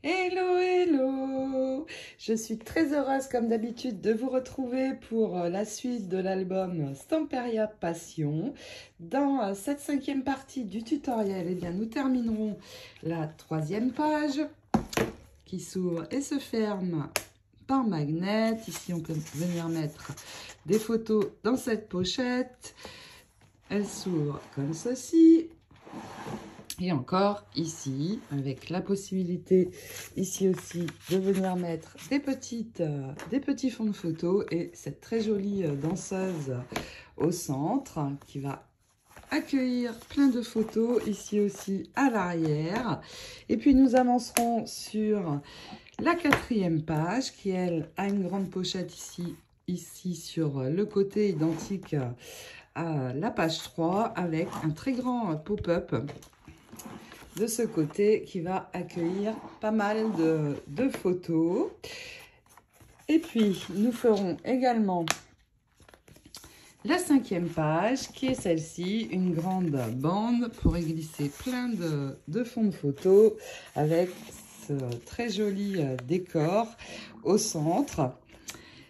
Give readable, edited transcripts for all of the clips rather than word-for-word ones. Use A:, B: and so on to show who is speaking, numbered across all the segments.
A: Hello, hello! Je suis très heureuse comme d'habitude de vous retrouver pour la suite de l'album Stamperia Passion. Dans cette cinquième partie du tutoriel, eh bien, nous terminerons la troisième page qui s'ouvre et se ferme par magnet. Ici, on peut venir mettre des photos dans cette pochette. Elle s'ouvre comme ceci. Et encore ici, avec la possibilité ici aussi de venir mettre des petits fonds de photos et cette très jolie danseuse au centre qui va accueillir plein de photos ici aussi à l'arrière. Et puis nous avancerons sur la quatrième page qui, elle, a une grande pochette ici sur le côté identique à la page 3 avec un très grand pop-up de ce côté qui va accueillir pas mal de photos. Et puis, nous ferons également la cinquième page qui est celle-ci, une grande bande pour y glisser plein de fonds de photos avec ce très joli décor au centre.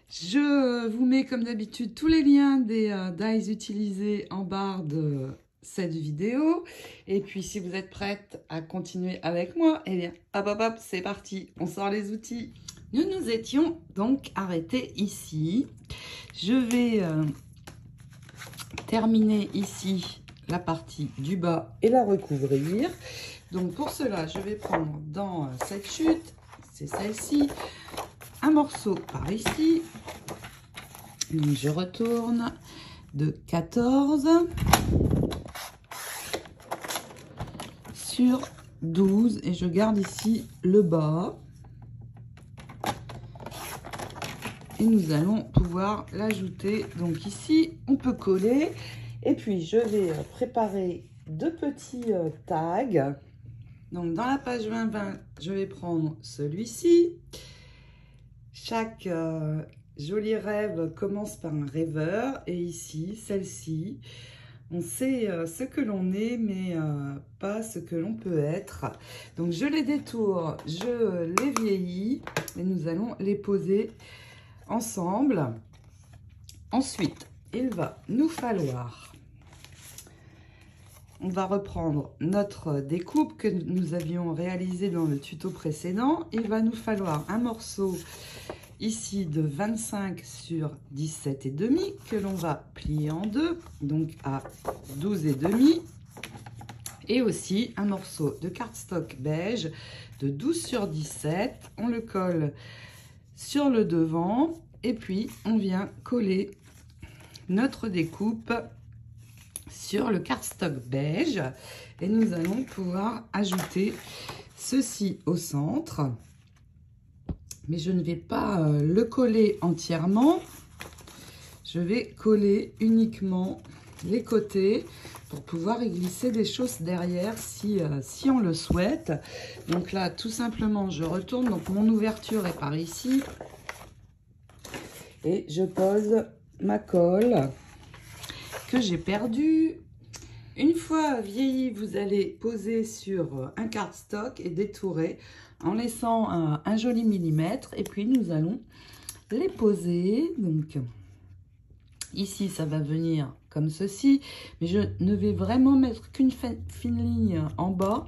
A: Je vous mets comme d'habitude tous les liens des dies utilisés en barre de cette vidéo. Et puis si vous êtes prête à continuer avec moi, eh bien hop hop hop, c'est parti, on sort les outils. Nous nous étions donc arrêtés ici. Je vais terminer ici la partie du bas et la recouvrir. Donc pour cela, je vais prendre dans cette chute, c'est celle-ci, un morceau par ici. Donc je retourne de 14 sur 12 et je garde ici le bas. Et nous allons pouvoir l'ajouter. Donc ici, on peut coller. Et puis, je vais préparer deux petits tags. Donc, dans la page 20-20, je vais prendre celui-ci. Chaque joli rêve commence par un rêveur. Et ici, celle-ci, on sait ce que l'on est, mais pas ce que l'on peut être. Donc, je les détourne, je les vieillis et nous allons les poser ensemble. Ensuite, il va nous falloir, on va reprendre notre découpe que nous avions réalisée dans le tuto précédent. Il va nous falloir un morceau ici de 25 sur 17,5 que l'on va plier en deux, donc à 12,5. Et aussi un morceau de cardstock beige de 12 sur 17. On le colle sur le devant et puis on vient coller notre découpe sur le cardstock beige et nous allons pouvoir ajouter ceci au centre, mais je ne vais pas le coller entièrement, je vais coller uniquement les côtés pour pouvoir y glisser des choses derrière si on le souhaite. Donc là, tout simplement, je retourne. Donc mon ouverture est par ici. Et je pose ma colle que j'ai perdue. Une fois vieillie, vous allez poser sur un cardstock et détourer en laissant un joli millimètre. Et puis nous allons les poser. Donc ici, ça va venir comme ceci, mais je ne vais vraiment mettre qu'une fine ligne en bas.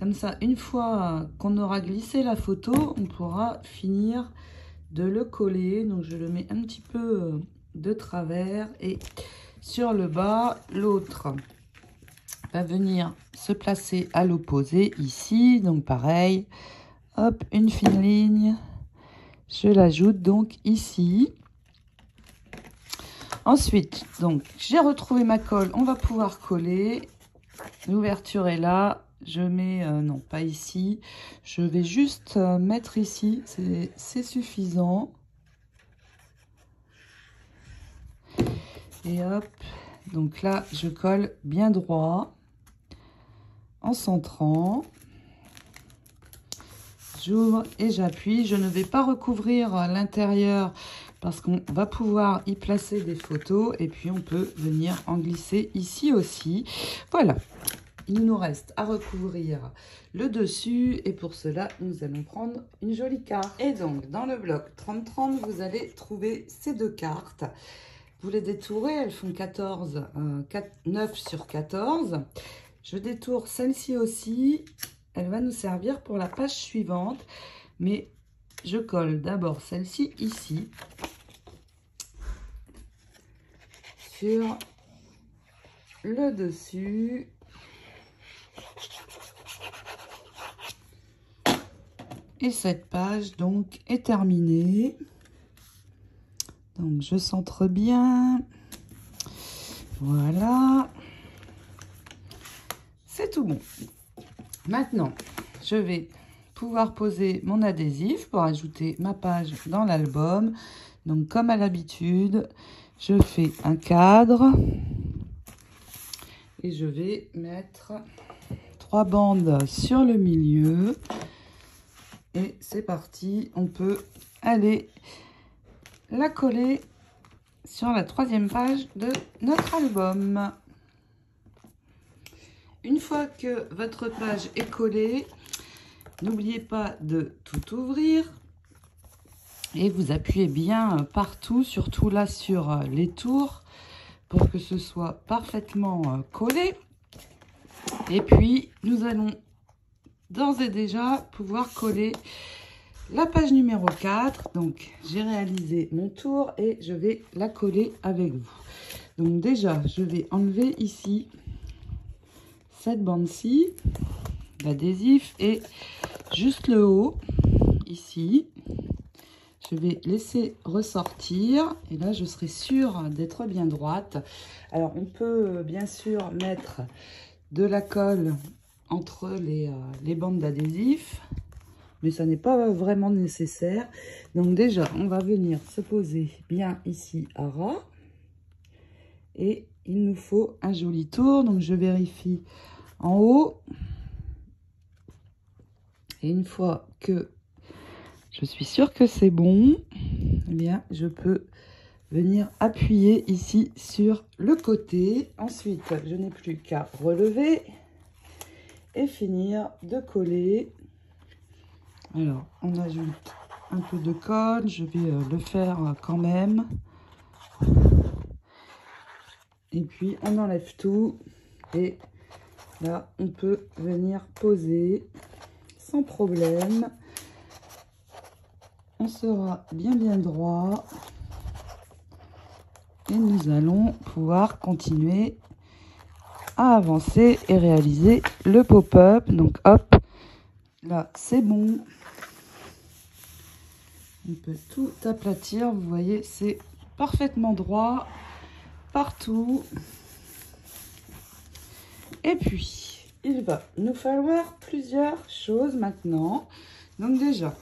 A: Comme ça, une fois qu'on aura glissé la photo, on pourra finir de le coller. Donc, je le mets un petit peu de travers et sur le bas, l'autre va venir se placer à l'opposé ici. Donc, pareil, hop, une fine ligne. Je l'ajoute donc ici. Ensuite, donc, j'ai retrouvé ma colle, on va pouvoir coller. L'ouverture est là, je mets, non pas ici, je vais juste mettre ici, c'est suffisant. Et hop, donc là, je colle bien droit, en centrant. J'ouvre et j'appuie, je ne vais pas recouvrir l'intérieur parce qu'on va pouvoir y placer des photos et puis on peut venir en glisser ici aussi. Voilà. il nous reste à recouvrir le dessus et pour cela, nous allons prendre une jolie carte. Et donc, dans le bloc 30-30, vous allez trouver ces deux cartes. Vous les détourez, elles font 9 sur 14. Je détourne celle-ci aussi. Elle va nous servir pour la page suivante. Mais je colle d'abord celle-ci ici. Sur le dessus. Et cette page donc est terminée. Donc je centre bien. Voilà. C'est tout bon. Maintenant, je vais pouvoir poser mon adhésif pour ajouter ma page dans l'album. Donc comme à l'habitude, je fais un cadre. Et je vais mettre 3 bandes sur le milieu. Et c'est parti, on peut aller la coller sur la 3e page de notre album. Une fois que votre page est collée, n'oubliez pas de tout ouvrir et vous appuyez bien partout, surtout là sur les tours, pour que ce soit parfaitement collé. Et puis, nous allons d'ores et déjà pouvoir coller la page numéro 4. Donc, j'ai réalisé mon tour et je vais la coller avec vous. Donc, déjà, je vais enlever ici cette bande-ci d'adhésif et juste le haut, ici. Je vais laisser ressortir et là, je serai sûre d'être bien droite. Alors, on peut bien sûr mettre de la colle entre les bandes d'adhésif, mais ça n'est pas vraiment nécessaire. Donc déjà, on va venir se poser bien ici à ras. Et il nous faut un joli tour. Donc je vérifie en haut. Et une fois que je suis sûre que c'est bon, eh bien, je peux venir appuyer ici sur le côté. Ensuite, je n'ai plus qu'à relever et finir de coller. Alors, on ajoute un peu de colle. Je vais le faire quand même. Et puis, on enlève tout. Et là, on peut venir poser sans problème. On sera bien droit. Et nous allons pouvoir continuer à avancer et réaliser le pop-up. Donc, hop, là, c'est bon. On peut tout aplatir. Vous voyez, c'est parfaitement droit partout. Et puis, il va nous falloir plusieurs choses maintenant. Donc déjà,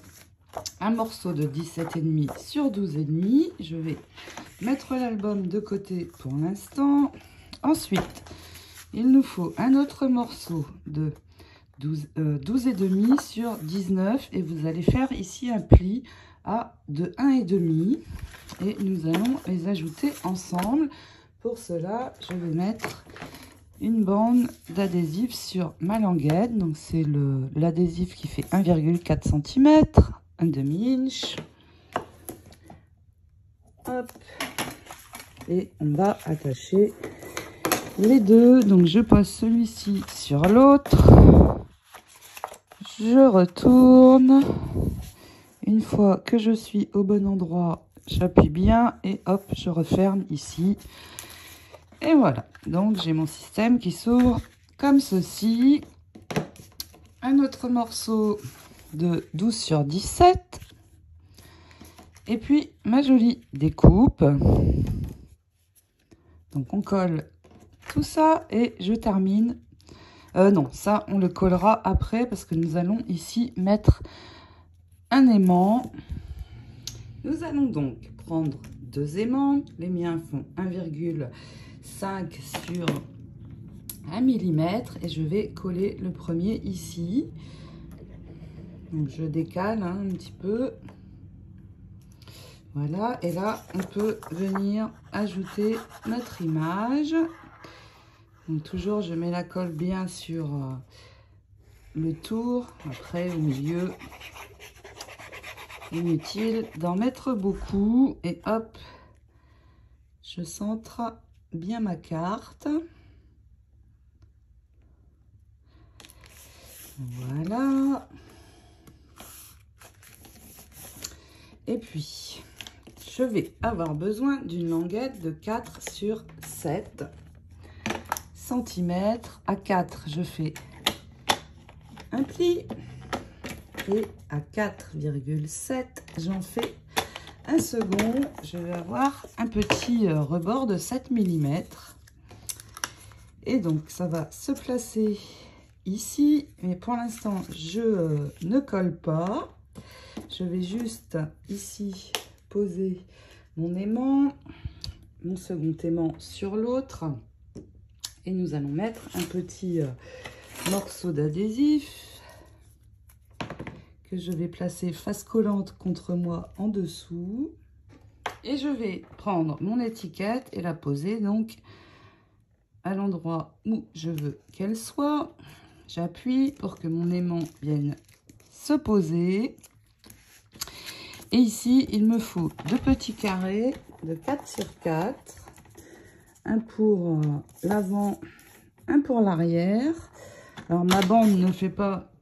A: un morceau de 17,5 sur 12,5. Je vais mettre l'album de côté pour l'instant. Ensuite, il nous faut un autre morceau de 12,5 sur 19. Et vous allez faire ici un pli de 1,5. Et nous allons les ajouter ensemble. Pour cela, je vais mettre une bande d'adhésif sur ma languette. Donc, c'est l'adhésif qui fait 1,4 cm, un demi-inch. Hop. Et on va attacher les deux. Donc, je pose celui-ci sur l'autre. Je retourne. Une fois que je suis au bon endroit, j'appuie bien et hop, je referme ici. Et voilà, donc j'ai mon système qui s'ouvre comme ceci. Un autre morceau de 12 sur 17. Et puis ma jolie découpe. Donc on colle tout ça et je termine. Non, ça on le collera après parce que nous allons ici mettre un aimant. Nous allons donc prendre 2 aimants. Les miens font 1,5 sur 1 mm et je vais coller le premier ici. Donc je décale un petit peu. Voilà, et là on peut venir ajouter notre image. Donc toujours, je mets la colle bien sur le tour. Après, au milieu, inutile d'en mettre beaucoup. Et hop, je centre bien ma carte. Voilà. Et puis, je vais avoir besoin d'une languette de 4 sur 7 cm. À 4, je fais un pli. Et à 4,7, j'en fais un second. Je vais avoir un petit rebord de 7 mm. Et donc, ça va se placer ici. Mais pour l'instant, je ne colle pas. Je vais juste ici poser mon aimant, mon second aimant sur l'autre. Et nous allons mettre un petit morceau d'adhésif que je vais placer face collante contre moi en dessous. Et je vais prendre mon étiquette et la poser donc à l'endroit où je veux qu'elle soit. J'appuie pour que mon aimant vienne se poser. Et ici, il me faut deux petits carrés de 4 sur 4. Un pour l'avant, un pour l'arrière. Alors, ma bande ne fait pas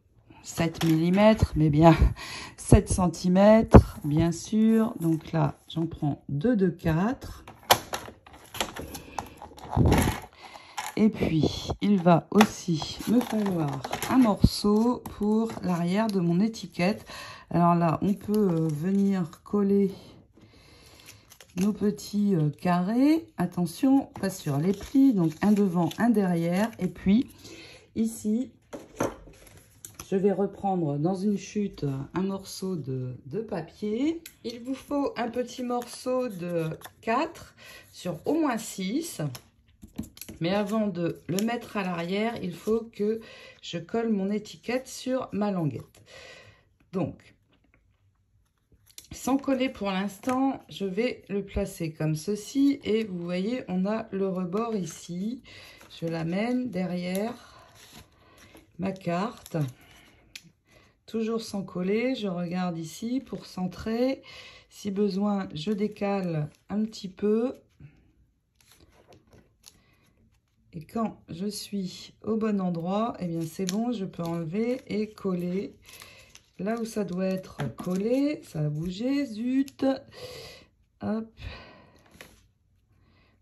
A: 7 mm, mais bien 7 cm, bien sûr. Donc là, j'en prends 2 de 4. Et puis, il va aussi me falloir un morceau pour l'arrière de mon étiquette. Alors là, on peut venir coller nos petits carrés. Attention, pas sur les plis. Donc, un devant, un derrière. Et puis, ici, je vais reprendre dans une chute un morceau de papier. Il vous faut un petit morceau de 4 sur au moins 6. Mais avant de le mettre à l'arrière, il faut que je colle mon étiquette sur ma languette. Donc, sans coller pour l'instant, je vais le placer comme ceci. Et vous voyez, on a le rebord ici. Je l'amène derrière ma carte. Toujours sans coller, je regarde ici pour centrer. Si besoin, je décale un petit peu. Et quand je suis au bon endroit, eh bien c'est bon, je peux enlever et coller. Là où ça doit être collé, ça a bougé, zut. Hop.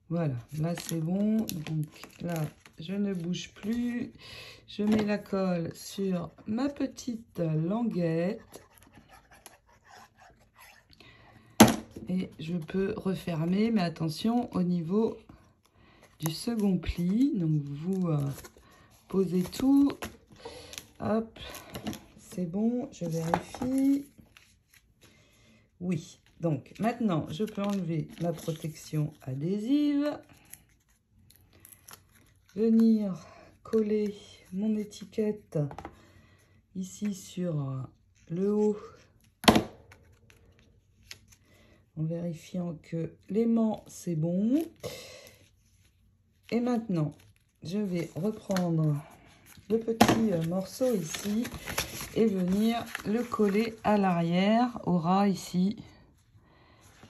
A: Voilà, là c'est bon. Donc là, je ne bouge plus. Je mets la colle sur ma petite languette. Et je peux refermer, mais attention au niveau du second pli. Donc vous posez tout. Hop, c'est bon, je vérifie. Oui, donc maintenant je peux enlever ma protection adhésive. Venir coller mon étiquette ici sur le haut. En vérifiant que l'aimant c'est bon. Et maintenant, je vais reprendre le petit morceau ici et venir le coller à l'arrière, au ras ici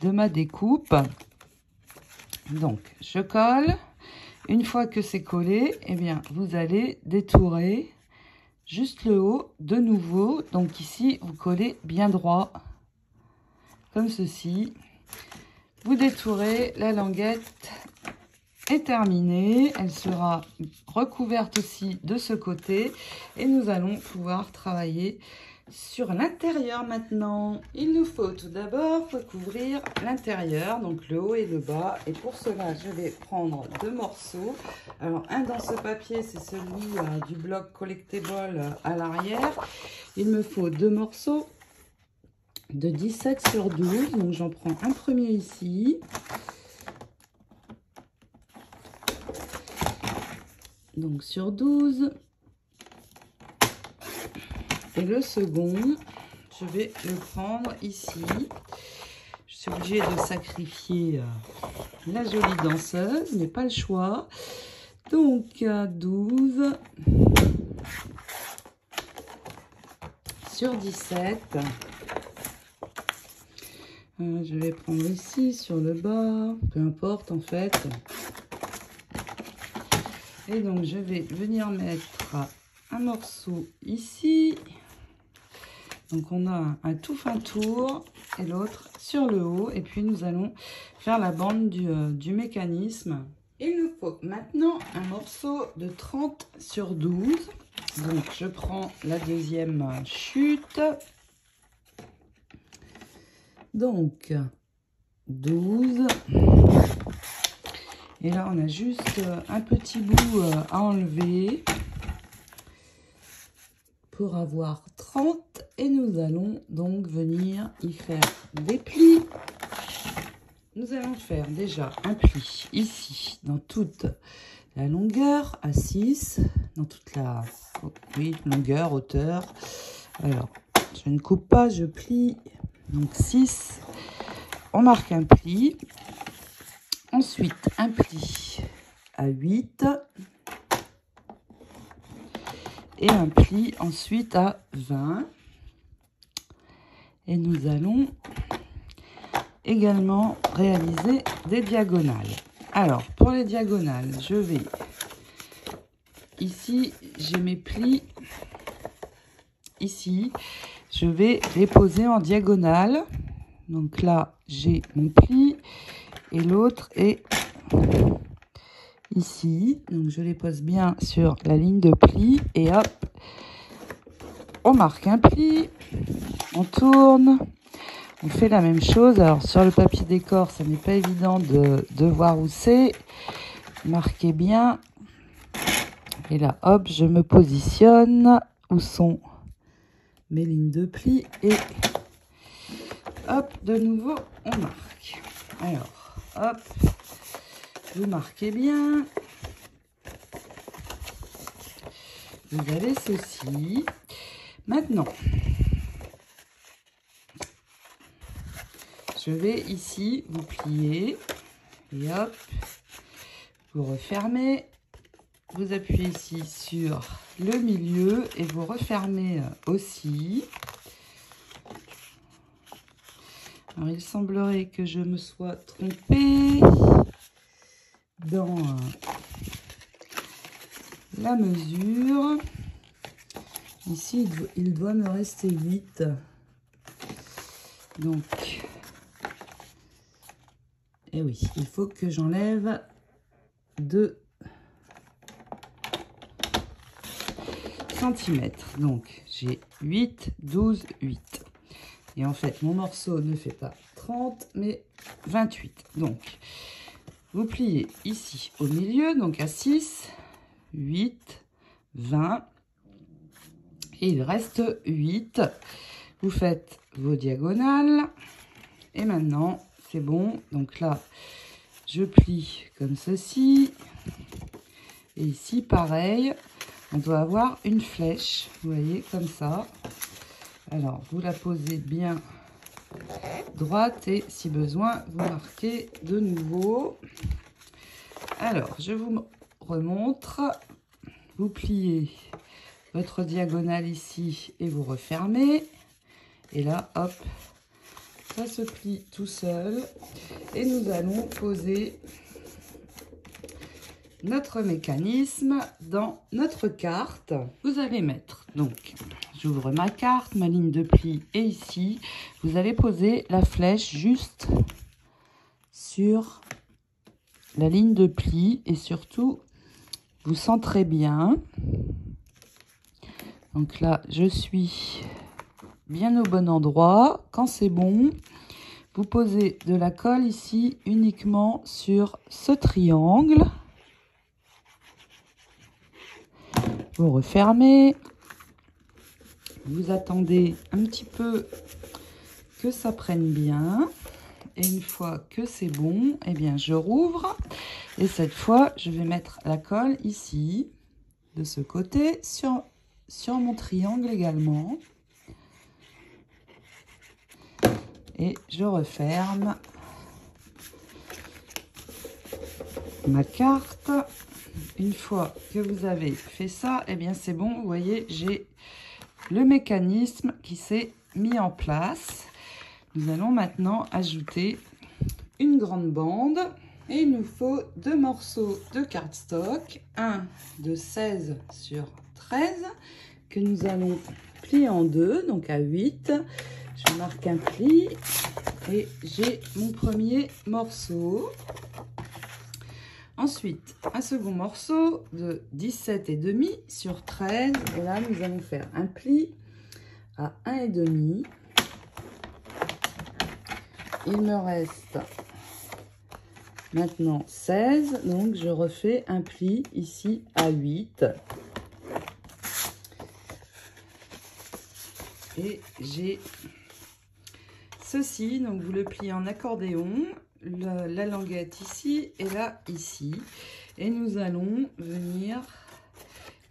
A: de ma découpe. Donc, je colle. Une fois que c'est collé, eh bien, vous allez détourer juste le haut de nouveau. Donc ici, vous collez bien droit, comme ceci. Vous détourez, la languette est terminée. Elle sera recouverte aussi de ce côté. Et nous allons pouvoir travailler sur l'intérieur maintenant. Il nous faut tout d'abord recouvrir l'intérieur, donc le haut et le bas. Et pour cela, je vais prendre deux morceaux. Alors, un dans ce papier, c'est celui du bloc Collectable à l'arrière. Il me faut deux morceaux de 17 sur 12. Donc, j'en prends un premier ici. Donc, sur 12. Et le second, je vais le prendre ici. Je suis obligée de sacrifier la jolie danseuse, mais pas le choix. Donc 12 sur 17. Je vais prendre ici sur le bas, peu importe en fait. Et donc je vais venir mettre un morceau ici. Donc on a un tout fin tour et l'autre sur le haut. Et puis nous allons faire la bande du mécanisme. Il nous faut maintenant un morceau de 30 sur 12. Donc je prends la deuxième chute. Donc 12. Et là on a juste un petit bout à enlever pour avoir 30. Et nous allons donc venir y faire des plis. Nous allons faire déjà un pli ici dans toute la longueur à 6, dans toute la longueur, hauteur. Alors, je ne coupe pas, je plie. Donc 6, on marque un pli. Ensuite, un pli à 8. Et un pli ensuite à 20. Et nous allons également réaliser des diagonales. Alors, pour les diagonales, je vais... Ici, j'ai mes plis. Ici, je vais les poser en diagonale. Donc là, j'ai mon pli. Et l'autre est ici. Donc, je les pose bien sur la ligne de pli. Et hop, on marque un pli. On tourne. On fait la même chose. Alors, sur le papier décor, ça n'est pas évident de voir où c'est. Marquez bien. Et là, hop, je me positionne. Où sont mes lignes de pli? Et hop, de nouveau, on marque. Alors, hop, vous marquez bien. Vous avez ceci. Maintenant, je vais ici vous plier. Et hop, vous refermez. Vous appuyez ici sur le milieu et vous refermez aussi. Alors, il semblerait que je me sois trompée dans la mesure. Ici, il doit me rester 8. Donc, et oui, il faut que j'enlève 2 cm. Donc, j'ai 8, 12, 8. Et en fait, mon morceau ne fait pas 30, mais 28. Donc, vous pliez ici au milieu, donc à 6, 8, 20. Et il reste 8. Vous faites vos diagonales. Et maintenant, c'est bon. Donc là, je plie comme ceci. Et ici, pareil, on doit avoir une flèche. Vous voyez, comme ça. Alors, vous la posez bien droite et si besoin, vous marquez de nouveau. Alors, je vous remontre. Vous pliez votre diagonale ici et vous refermez. Et là, hop, ça se plie tout seul. Et nous allons poser notre mécanisme dans notre carte. Vous allez mettre, donc, j'ouvre ma carte, ma ligne de pli et ici, vous allez poser la flèche juste sur la ligne de pli et surtout, vous centrez bien. Donc là, je suis bien au bon endroit. Quand c'est bon, vous posez de la colle ici uniquement sur ce triangle. Vous refermez. Vous attendez un petit peu que ça prenne bien. Et une fois que c'est bon, eh bien, je rouvre. Et cette fois, je vais mettre la colle ici, de ce côté, sur mon triangle également. Et je referme ma carte. une fois que vous avez fait ça, eh bien c'est bon, vous voyez, j'ai le mécanisme qui s'est mis en place. Nous allons maintenant ajouter une grande bande. Et il nous faut 2 morceaux de cardstock, un de 16 sur 13, que nous allons plier en deux, donc à 8. Je marque un pli et j'ai mon premier morceau. Ensuite, un second morceau de 17,5 sur 13. Et là, nous allons faire un pli à 1,5. Il me reste maintenant 16. Donc, je refais un pli ici à 8. Et j'ai ceci. Donc, vous le pliez en accordéon. La languette ici et là ici, et nous allons venir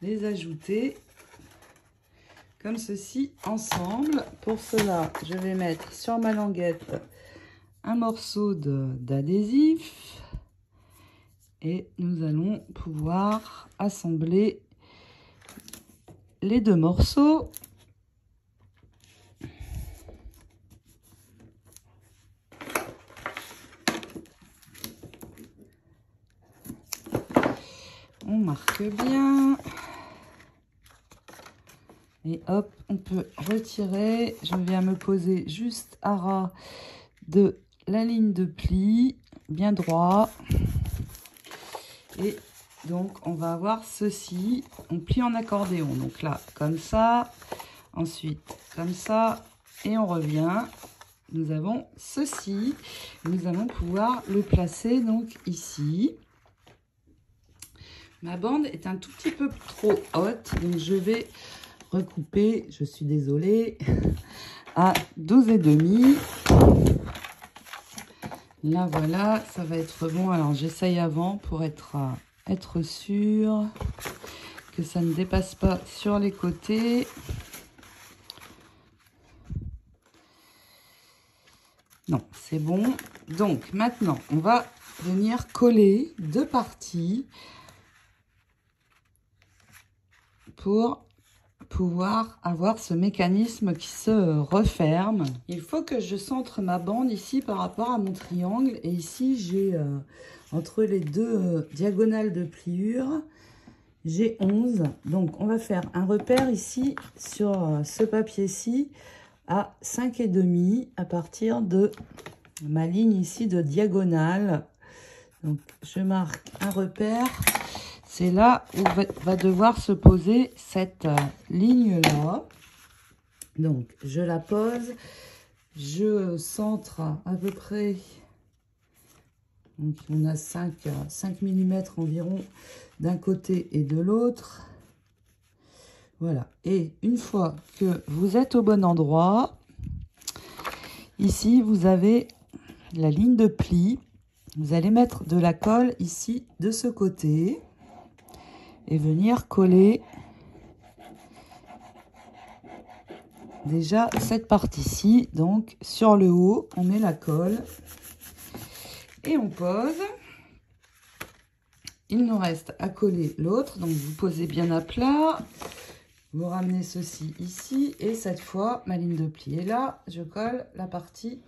A: les ajouter comme ceci ensemble. Pour cela, je vais mettre sur ma languette un morceau d'adhésif et nous allons pouvoir assembler les deux morceaux. On marque bien. Et hop, on peut retirer. Je viens me poser juste à ras de la ligne de pli, bien droit. Et donc, on va avoir ceci. On plie en accordéon. Donc là, comme ça. Ensuite, comme ça. Et on revient. Nous avons ceci. Nous allons pouvoir le placer donc ici. Ma bande est un tout petit peu trop haute, donc je vais recouper, je suis désolée, à 12,5. Là, voilà, ça va être bon. Alors, j'essaye avant pour être sûre que ça ne dépasse pas sur les côtés. Non, c'est bon. Donc, maintenant, on va venir coller deux parties pour pouvoir avoir ce mécanisme qui se referme. Il faut que je centre ma bande ici par rapport à mon triangle. Et ici, j'ai entre les deux diagonales de pliure, j'ai 11. Donc, on va faire un repère ici sur ce papier-ci à 5,5 à partir de ma ligne ici de diagonale. Donc, je marque un repère. C'est là où va devoir se poser cette ligne-là. Donc, je la pose. Je centre à peu près. Donc, on a 5 mm environ d'un côté et de l'autre. Voilà. Et une fois que vous êtes au bon endroit, ici, vous avez la ligne de pli. Vous allez mettre de la colle ici, de ce côté. Et venir coller déjà cette partie-ci. Donc, sur le haut, on met la colle et on pose. Il nous reste à coller l'autre. Donc, vous posez bien à plat. Vous ramenez ceci ici. Et cette fois, ma ligne de pli est là. Je colle la partie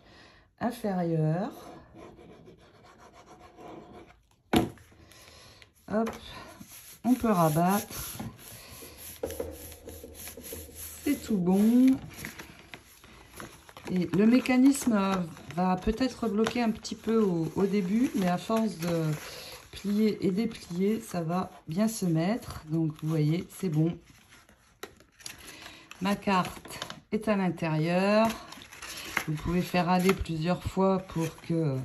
A: inférieure. Hop. On peut rabattre. C'est tout bon. Et le mécanisme va peut-être bloquer un petit peu au début, mais à force de plier et déplier, ça va bien se mettre. Donc, vous voyez, c'est bon. Ma carte est à l'intérieur. Vous pouvez faire aller plusieurs fois pour que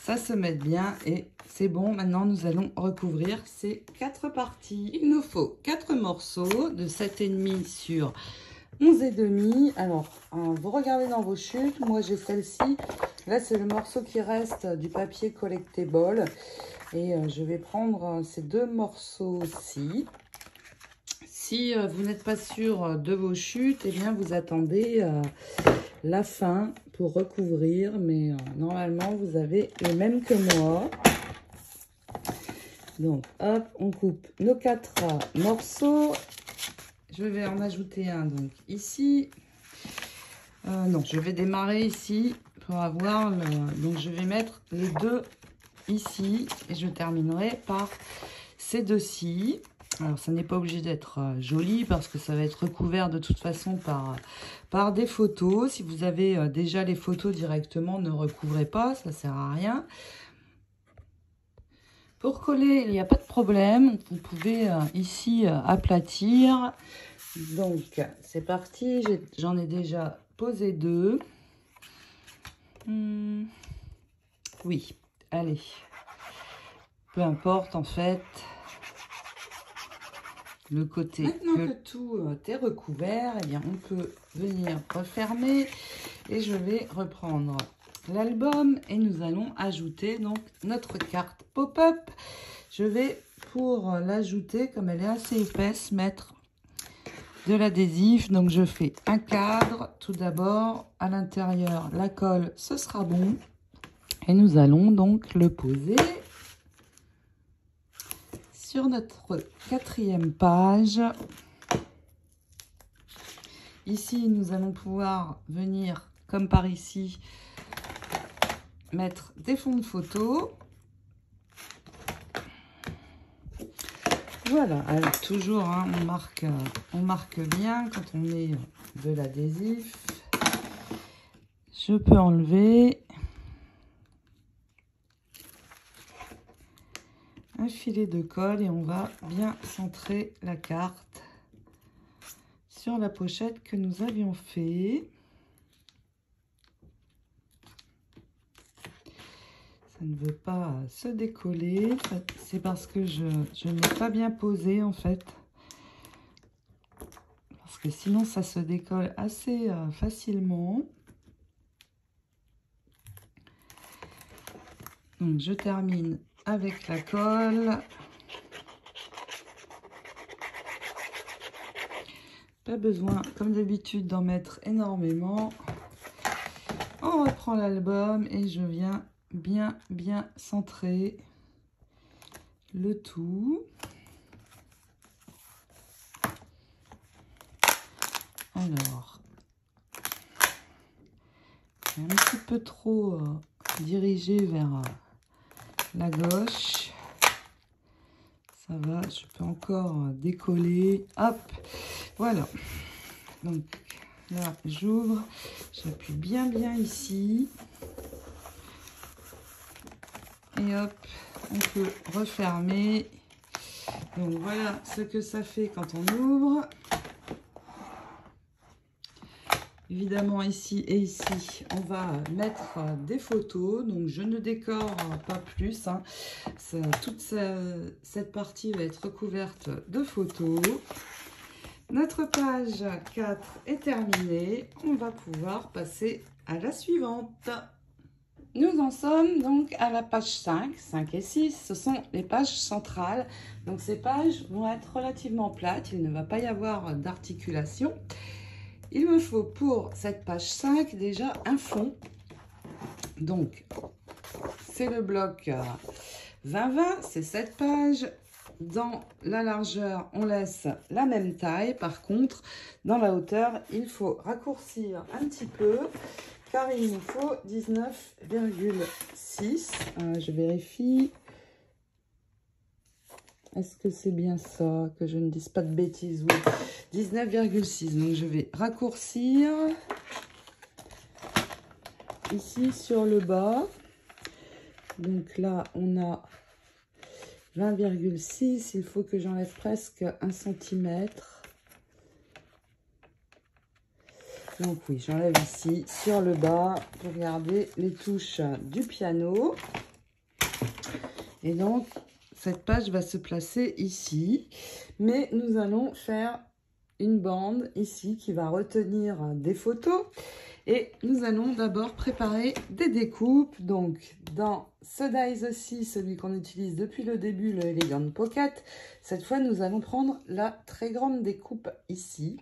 A: ça se mette bien et c'est bon. Maintenant, nous allons recouvrir ces 4 parties. Il nous faut 4 morceaux de 7,5 sur 11,5. Alors, vous regardez dans vos chutes. Moi, j'ai celle-ci. Là, c'est le morceau qui reste du papier collectable. Et je vais prendre ces 2 morceaux-ci. Si vous n'êtes pas sûr de vos chutes, eh bien, vous attendez la fin pour recouvrir. Mais normalement, vous avez les mêmes que moi. Donc, hop, on coupe nos 4 morceaux. Je vais en ajouter un, donc, ici. Non, je vais démarrer ici pour avoir le... Donc, je vais mettre les 2 ici. Et je terminerai par ces 2-ci. Alors, ça n'est pas obligé d'être joli parce que ça va être recouvert de toute façon par des photos. Si vous avez déjà les photos directement, ne recouvrez pas, ça ne sert à rien. Pour coller, il n'y a pas de problème. Vous pouvez ici aplatir. Donc, c'est parti. J'en ai déjà posé 2. Oui, allez. Peu importe, en fait. Le côté. Maintenant que tout est recouvert, eh bien, on peut venir refermer. Et je vais reprendre l'album et nous allons ajouter donc notre carte pop-up. Je vais, pour l'ajouter, comme elle est assez épaisse, mettre de l'adhésif. Donc je fais un cadre tout d'abord. À l'intérieur, la colle, ce sera bon. Et nous allons donc le poser sur notre 4e page. Ici, nous allons pouvoir venir, comme par ici, mettre des fonds de photo. Voilà, alors toujours, hein, on marque bien quand on met de l'adhésif. Je peux enlever un filet de colle et on va bien centrer la carte sur la pochette que nous avions fait. Ça ne veut pas se décoller, c'est parce que je n'ai pas bien posé en fait. Parce que sinon ça se décolle assez facilement. Donc je termine avec la colle. Pas besoin, comme d'habitude, d'en mettre énormément. On reprend l'album et je viens bien centrer le tout. Alors, un petit peu trop dirigé vers la gauche. Ça va, je peux encore décoller. Hop, voilà. Donc là, j'ouvre, j'appuie bien ici. Et hop, on peut refermer. Donc voilà ce que ça fait quand on ouvre. Évidemment, ici et ici, on va mettre des photos. Donc, je ne décore pas plus. Hein. Toute cette partie va être recouverte de photos. Notre page 4 est terminée. On va pouvoir passer à la suivante. Nous en sommes donc à la page 5 et 6. Ce sont les pages centrales. Donc, ces pages vont être relativement plates. Il ne va pas y avoir d'articulation. Il me faut pour cette page 5 déjà un fond. Donc, c'est le bloc 20-20, c'est cette page. Dans la largeur, on laisse la même taille. Par contre, dans la hauteur, il faut raccourcir un petit peu car il nous faut 19,6. Je vérifie. Est-ce que c'est bien ça, que je ne dise pas de bêtises? Oui, 19,6. Donc, je vais raccourcir ici sur le bas. Donc là, on a 20,6. Il faut que j'enlève presque 1 cm. Donc oui, j'enlève ici sur le bas pour garder les touches du piano. Et donc, cette page va se placer ici, mais nous allons faire une bande ici qui va retenir des photos et nous allons d'abord préparer des découpes. Donc dans ce dies aussi, celui qu'on utilise depuis le début, le Elegant Pocket, cette fois nous allons prendre la très grande découpe ici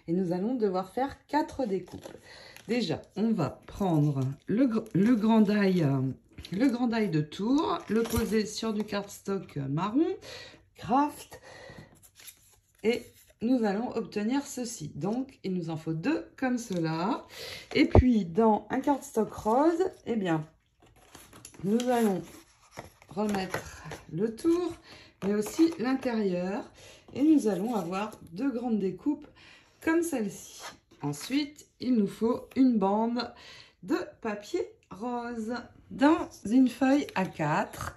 A: et nous allons devoir faire 4 découpes. Déjà, on va prendre le grand die le grand die de Tours, le poser sur du cardstock marron, craft, et nous allons obtenir ceci. Donc, il nous en faut 2 comme cela. Et puis, dans un cardstock rose, eh bien, nous allons remettre le tour, mais aussi l'intérieur. Et nous allons avoir 2 grandes découpes comme celle-ci. Ensuite, il nous faut une bande de papier rose. Dans une feuille A4,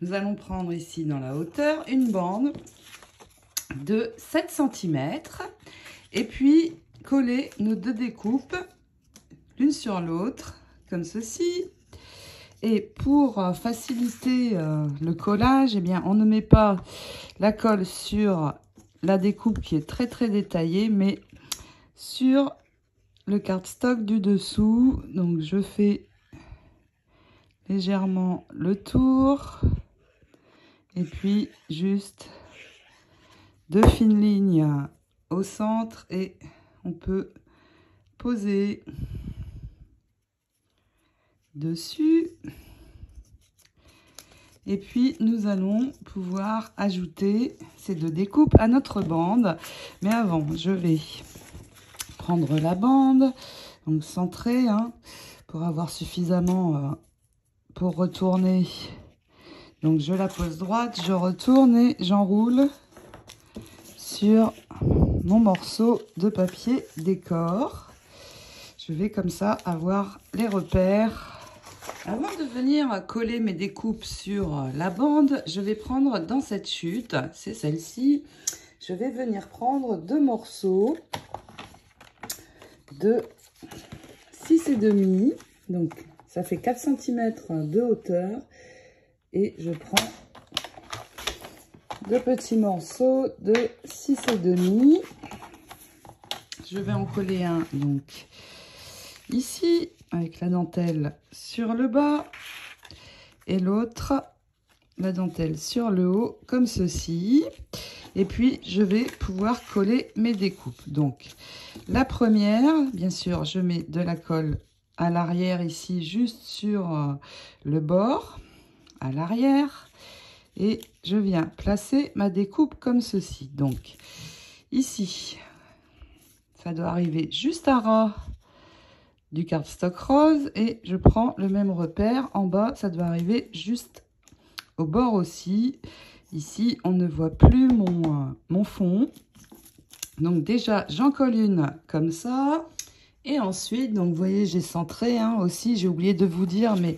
A: nous allons prendre ici dans la hauteur une bande de 7 cm et puis coller nos 2 découpes l'une sur l'autre comme ceci. Et pour faciliter le collage, eh bien, on ne met pas la colle sur la découpe qui est très détaillée, mais sur le cardstock du dessous. Donc je fais légèrement le tour et puis juste 2 fines lignes au centre et on peut poser dessus. Et puis nous allons pouvoir ajouter ces 2 découpes à notre bande. Mais avant, je vais prendre la bande, donc centrer, hein, pour avoir suffisamment pour retourner. Donc je la pose droite, je retourne et j'enroule sur mon morceau de papier décor. Je vais comme ça avoir les repères. Avant de venir coller mes découpes sur la bande, je vais prendre dans cette chute, c'est celle-ci, je vais venir prendre 2 morceaux de 6,5, donc ça fait 4 cm de hauteur, et je prends 2 petits morceaux de 6,5. Je vais en coller un donc ici avec la dentelle sur le bas et l'autre la dentelle sur le haut comme ceci. Et puis je vais pouvoir coller mes découpes. Donc la première, bien sûr, je mets de la colle à l'arrière ici, juste sur le bord à l'arrière, et je viens placer ma découpe comme ceci. Donc ici ça doit arriver juste à ras du cardstock rose, et je prends le même repère en bas, ça doit arriver juste au bord aussi. Ici on ne voit plus mon fond, donc déjà j'en colle une comme ça. Et ensuite, donc vous voyez, j'ai centré, hein, aussi, j'ai oublié de vous dire, mais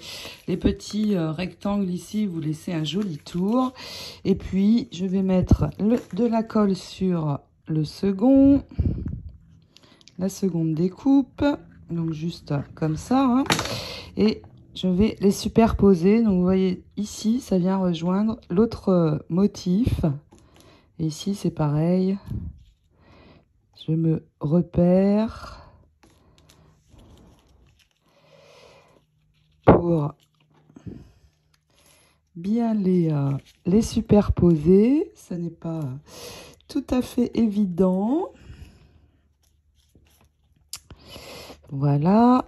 A: les petits rectangles ici, vous laissez un joli tour. Et puis je vais mettre de la colle sur le second, la seconde découpe, donc juste comme ça, hein, et je vais les superposer. Donc vous voyez ici, ça vient rejoindre l'autre motif, et ici c'est pareil, je me repère pour bien les superposer. Ce n'est pas tout à fait évident. Voilà,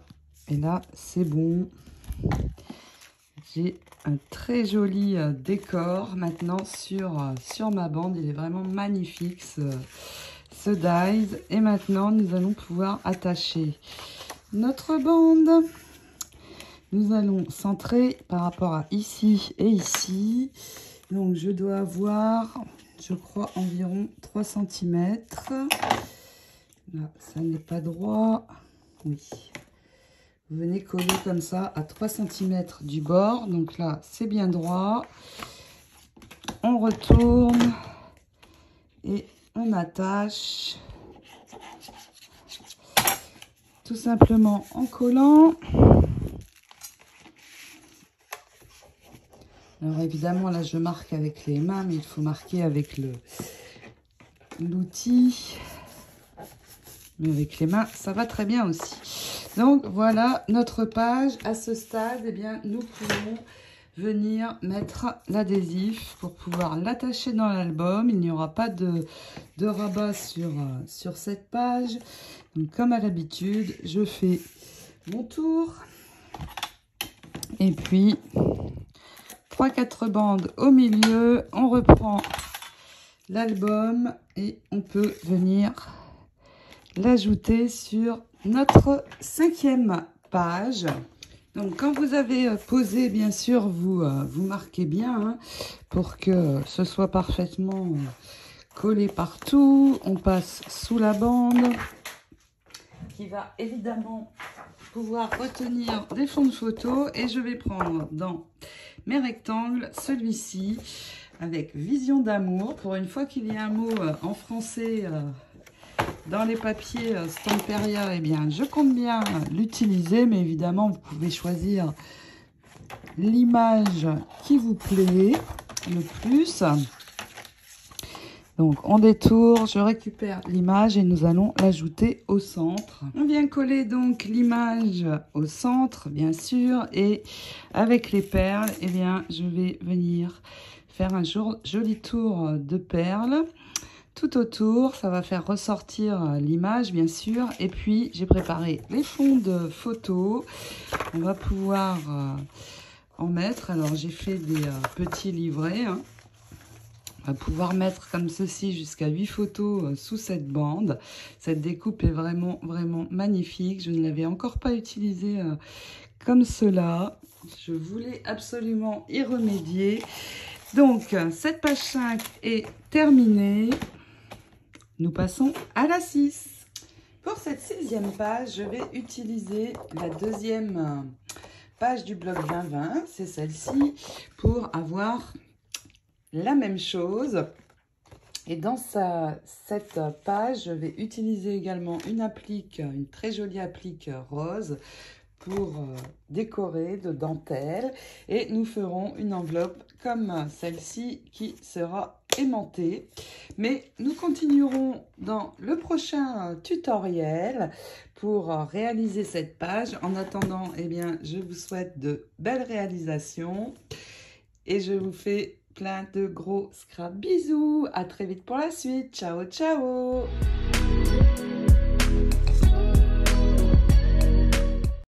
A: et là c'est bon. J'ai un très joli décor maintenant sur ma bande. Il est vraiment magnifique ce dies. Et maintenant nous allons pouvoir attacher notre bande. Nous allons centrer par rapport à ici et ici. Donc je dois avoir, je crois, environ 3 cm. Là, ça n'est pas droit. Oui. Vous venez coller comme ça à 3 cm du bord. Donc là, c'est bien droit. On retourne et on attache. Tout simplement en collant. Alors évidemment, là, je marque avec les mains, mais il faut marquer avec l'outil. Mais avec les mains, ça va très bien aussi. Donc voilà notre page. À ce stade, eh bien, nous pouvons venir mettre l'adhésif pour pouvoir l'attacher dans l'album. Il n'y aura pas de rabat sur cette page. Donc comme à l'habitude, je fais mon tour. Et puis 3-4 bandes au milieu. On reprend l'album et on peut venir l'ajouter sur notre 5e page. Donc quand vous avez posé, bien sûr, vous marquez bien hein, pour que ce soit parfaitement collé partout. On passe sous la bande qui va évidemment pouvoir retenir des fonds de photo. Et je vais prendre dans mes rectangles celui-ci avec Vision d'amour. Pour une fois qu'il y a un mot en français dans les papiers Stamperia, eh bien, je compte bien l'utiliser. Mais évidemment, vous pouvez choisir l'image qui vous plaît le plus. Donc, on détourne, je récupère l'image et nous allons l'ajouter au centre. On vient coller donc l'image au centre, bien sûr. Et avec les perles, eh bien, je vais venir faire un joli tour de perles tout autour. Ça va faire ressortir l'image, bien sûr. Et puis, j'ai préparé les fonds de photos. On va pouvoir en mettre. Alors, j'ai fait des petits livrets, hein. On va pouvoir mettre comme ceci jusqu'à 8 photos sous cette bande. Cette découpe est vraiment, vraiment magnifique. Je ne l'avais encore pas utilisée comme cela. Je voulais absolument y remédier. Donc, cette page 5 est terminée. Nous passons à la 6. Pour cette 6e page, je vais utiliser la 2e page du bloc 2020. C'est celle-ci pour avoir la même chose. Et dans cette page, je vais utiliser également une applique, une très jolie applique rose pour décorer de dentelle. Et nous ferons une enveloppe comme celle-ci qui sera aimantée. Mais nous continuerons dans le prochain tutoriel pour réaliser cette page. En attendant, eh bien, je vous souhaite de belles réalisations et je vous fais plein de gros scrap bisous. À très vite pour la suite. Ciao, ciao.